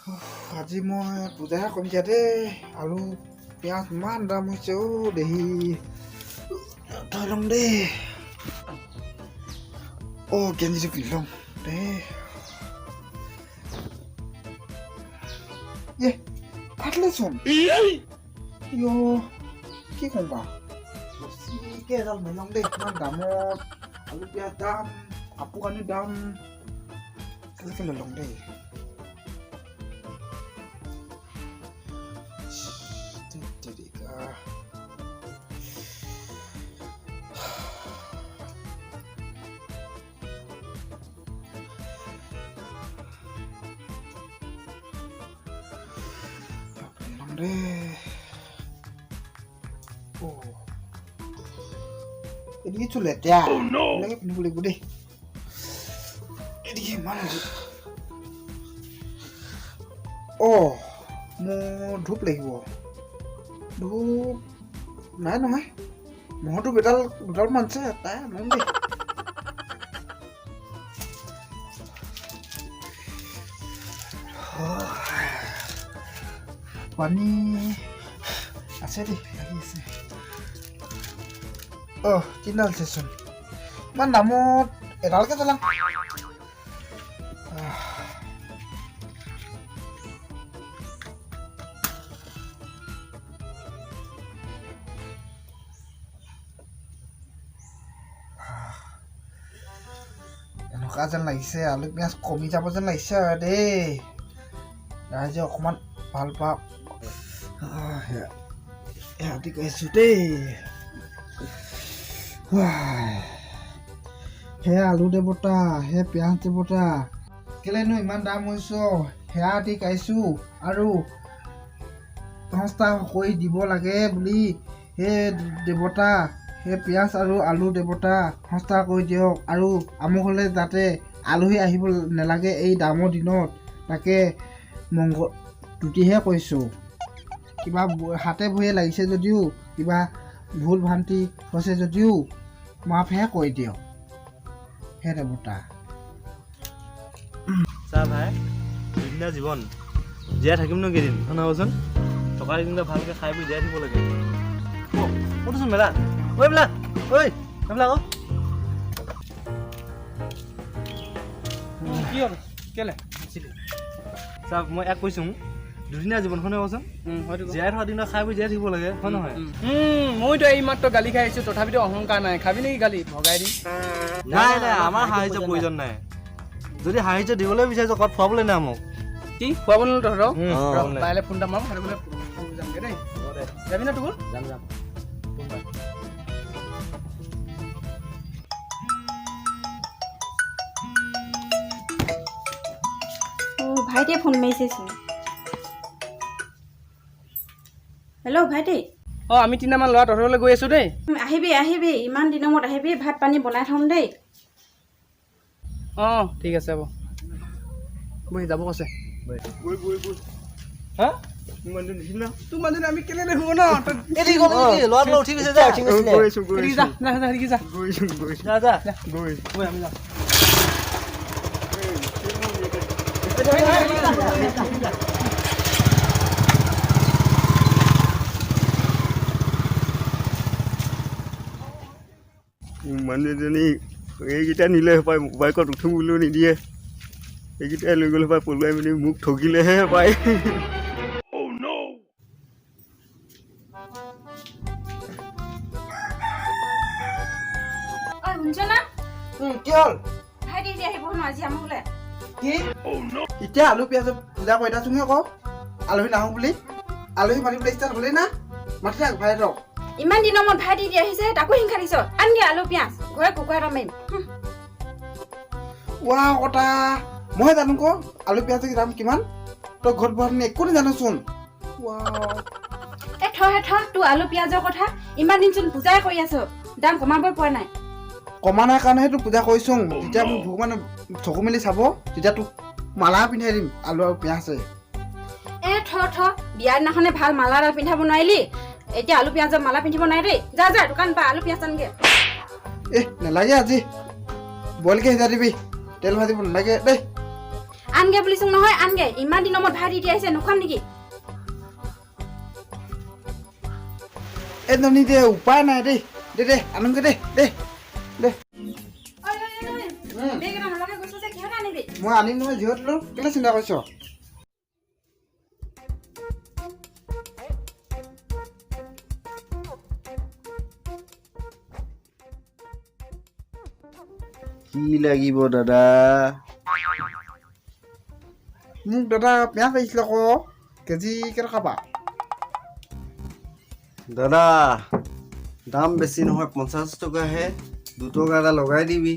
আজি মই পূজাহে কৰিম দিয়া দেই আৰু পিঁয়াজ ইমান দাম হৈছে দেহি থৈ ল'ম দেই গেঞ্জিটো কিনি ল'ম দেই ফাটিলেচোন কি ক'ম বাৰু বেছিকৈ এডাল লৈ ল'ম দেই ইমান দামত আলু পিঁয়াজ দাম কাপোৰ কানিৰ দাম কেনেকৈ লৈ ল'ম দেই এদিকে চুল লেতেৰা এইবিলাকে পিন্ধিব লাগিব দেই এদিকে ইমান মোৰ ধূপ লাগিব ধূপ নাই নহয় মহৰ ধূপ দুডালমান আছে এটাই আনিম দেই পানী আছে দেই লাগি আছে তিনিডাল আছেচোন ইমান দামত এডালকে জ্বলাম এনেকুৱা যেন লাগিছে আলু পিঁয়াজ কমি যাব যেন লাগিছে আৰু দেই ৰাইজে অকণমান ভাল পাওক সিহঁতি কৈছোঁ দেই হে আলু দেৱতা হে পিঁয়াজ দেৱতা কেলেনো ইমান দাম হৈছ সেয়া দি গাইছোঁ আৰু সংস্থা কৰি দিব লাগে বুলি হে দেৱতা হে পিঁয়াজ আৰু আলু দেৱতা সংস্থা কৰি দিয়ক আৰু আমুক হ'লে যাতে আলহী আহিব নালাগে এই দামৰ দিনত তাকে তুতিহে কৈছোঁ কিবা হাতে ভৰিয়ে লাগিছে যদিও কিবা ভুল ভ্ৰান্তি হৈছে যদিও মাফহে কৰি দিয়ক হে দেৱতা চা ভাই দুদিনীয়া জীৱন জীয়াই থাকিম ন কেইদিন শুনাবচোন টকা দিনটা ভালকৈ খাই বৈ জীয়াই থাকিব লাগে ক'তোচোন মেলা ঐ মেলা ঐ মেলা আকৌ কি হ'ল কেলে চা মই এক কৈছোঁ দুদিনীয়া জীৱন শুনাবচোন জীয়াই থকা দিনা খাই বৈ জীয়াই থাকিব লাগে হয় নহয় মইতো এই মাত্ৰ গালি খাই আহিছোঁ তথাপিতো অহংকাৰ নাই খাবি নেকি গালি ভগাই দিম নাই আমাৰ সাহায্য প্ৰয়োজন নাই যদি সাহায্য দিবলৈ বিচাৰিছ ক'ত খুৱাবলৈ নাই মোক কি খুৱাব নোৱাৰো তহঁতক পাৰিলে ফোন এটা মাৰো সেইটো যামগৈ দেই যাবি না তোৰ যাম ভাইটিয়ে ফোন মাৰিছেচোন হেল্ল' ভাইটি আমি তিনিটামান ল'ৰা তহঁতলৈ গৈ আছোঁ দেই আহিবি ইমান দিনৰ মূৰত আহিবি ভাত পানী বনাই থ'ম দেই ঠিক আছে হ'ব বহি যাব কৈছে হা তোৰ মানুহজনী আমি কেলে দেখোঁ ন ল'ৰাটো উঠি গৈছে আমি যাম মানুহজনী এইকেইটা নিলে পায় বাইকত উঠো বুলিও নিদিয়ে এইকেইটাই লৈ গ'লে পায় পলুৱাই মেলি মোক ঠগিলেহে পায় কি হ'ল ভাইটি আহিব ন আজি আমাক বোলে কি এতিয়া আলু পিঁয়াজৰ পূজা কৰি দিয়াচোন আকৌ আলহী নাহোঁ বুলি আলহী মাতিবলৈ ষ্টাৰ্ট হ'লেই না মাতি থাক ভাই ৰক ইমান দিনৰ মূৰত ভাইটি আহিছে তাকো হিংসা দিছ আনকি আলু পিঁয়াজ ঘৰে কুকুৰা এটা মাৰিম কথা মই জানো ক আলু পিঁয়াজৰ দাম কিমান তই ঘৰত বহাত একো নাজানোচোন থ তোৰ আলু পিঁয়াজৰ কথা ইমান দিনচোন পূজাই কৰি আছ দাম কমাবই পৰা নাই কমা নাই কাৰণেহে তোক পূজা কৰিছোঁ যেতিয়া মোক ভগৱানে চকু মেলি চাব তেতিয়া তোক মালা পিন্ধাই দিম আলু আৰু পিঁয়াজে থ বিয়াৰ দিনাখনে ভাল মালা এডাল পিন্ধাব নোৱাৰিলি এতিয়া আলু পিঁয়াজৰ মালা পিন্ধিব নাই দেই যা দোকান পা আলু পিঁয়াজ আনগে নালাগে আজি বইলকে সিজাই দিবি তেল ভাজিব নালাগে দেই আনগে বুলিছোং নহয় আনগে ইমান দিনৰ মূৰত ভাত দি আহিছে নোখাম নেকি এই ননি দে উপায় নাই দেই দে আনংগে দে বেগেটা নলগে গৈছো যে কিহত আনিবি মই আনিম নহয় যিহত লৈ কেলে চিন্তা কৰিছ কি লাগিব দাদা মোক দাদা পিঁয়াজ লাগিছিলে আকৌ কেজি কেইটকা পা দাদা দাম বেছি নহয় 50 টকাহে 2 টকা এটা লগাই দিবি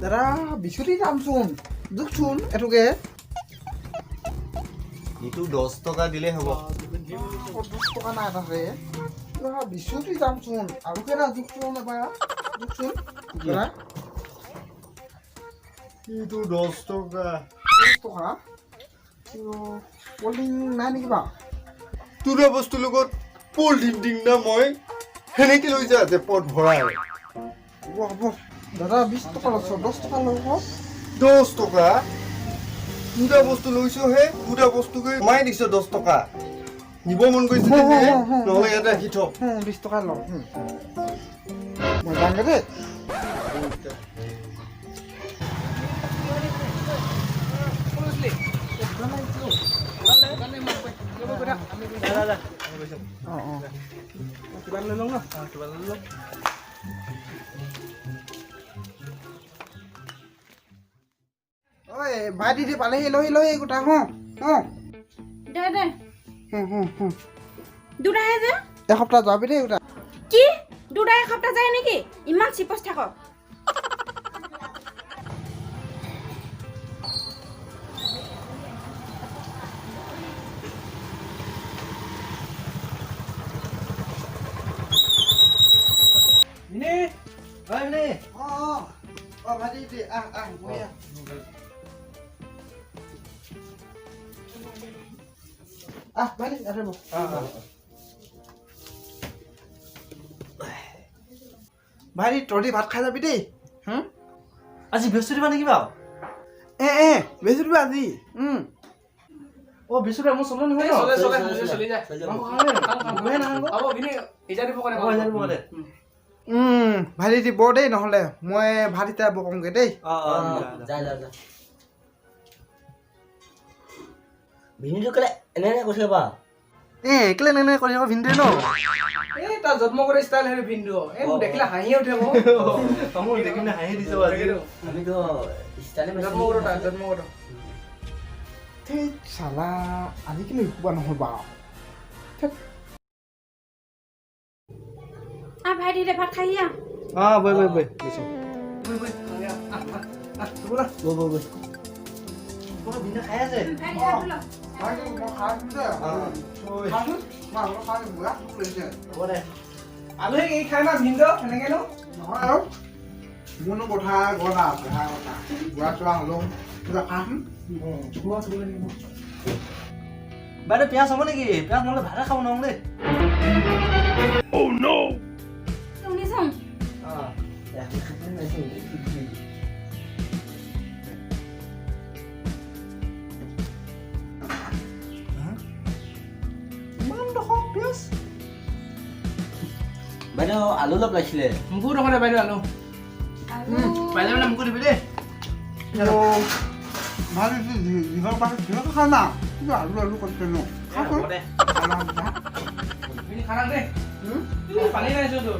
দাদা বিচুতি দামচোন জোখচোন এইটোকে এইটো 10 টকা দিলে হ'ব 10 টকা নাই তাতে বিচুতি দামচোন আৰু কেইটা জোখচোন এবাৰ জোখচোন দাদা এইটো 10 টকা 10 টকা পলিং নাই নেকি বাৰু তোৰ বস্তুৰ লগত পলিথিন দিম না মই সেনেকে লৈ যা যে পট ভৰাই হ'ব দাদা 20 টকা লৈছ 10 টকা ল'ব 10 টকা দুটা বস্তু লৈছো হে দুটা বস্তু গৈ কমাই দিছ 10 টকা নিব মন গৈছে নহ'লে ইয়াতে ৰাখি থ 20 টকা ল মই যামগৈ দেই কিবা লৈ লওঁ ন কিবা লৈ লওক ঐ ভাই দিদি পালেহি লৈ গোটা দে দুটাহে যে এসপ্তাহ যাবি দেই গোটা কি দুটা এসপ্তাহ যায় নেকি ইমান চিপচ থাক ভিনে হয় ভিনে ভাই দিদি বহি ভাই দিদি ইয়াতে বহ ভাই দিদি তহঁতি ভাত খাই যাবি দেই আজি বৃহস্পতিবাৰ নেকি বাৰু বেছি দিবি আজি বৃহস্পতিবাৰ মোৰ চলে নহয় চলি যায় হ'ব ভিনি ইজা দিব কাৰণে ভাই দিদি বৰ দেই নহ'লে মই ভাত এতিয়া বকমগৈ দেই ভিনিটো কেলে এনে কৈছে বা কেলে নেনে কৰি আকৌ ভিনদেউ ন এই তাৰ জন্ম কৰা ষ্টাইল হেৰি ভিনটো এই মোক দেখিলে হাঁহিয়ে উঠে মোৰ দেখিলে হাঁহি দিছ আজি আমিতো ষ্টাইলে জন্ম কৰা তাৰ জন্ম কৰা সেই চালা আজিকালি কোৱা নহ'ল বাৰু ভাই দিদি ভাত খাই আহ বৈ ভিনে খাই আছে আলহীক এই খাই না ভিনটো সেনেকে নো নহয় আৰু মোৰনো কথা গ'ল আৰু পঢ়া কথা যোৱা চোৱা হ'লেও কিবা খাম বাইদেউ পিঁয়াজ হ'ব নেকি পিঁয়াজ নহ'লে ভাতে খাব নোৱাৰো দেই শুনিছোং বাইদেউ আলু অলপ লাগিছিলে মোকো নকৰে বাইদেউ আলু বাইদেউ মানে মোকো দিবি দেই ভাল যিহৰ পাছত যিহৰ খা না কিন্তু আলু কৰিছে ন ভিনি খানা দে পানী নাই তোৰ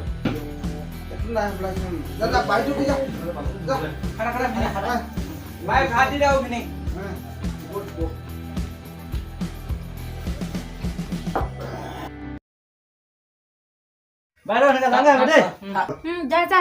দাদা বাইটো কি যা খানা ভিনি খানা বাই ভাত দি দাও ভিনি বাইদেউ এনেকৈ যাওঁগৈ আমি দেই যা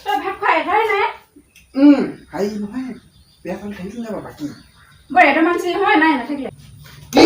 তই ভাত খাই এটাই নাই হাই নহয় বেয়া কাম থাকিল না বাকী বৰ এটা মানছিল নহয় নাই নাথাকিলে কি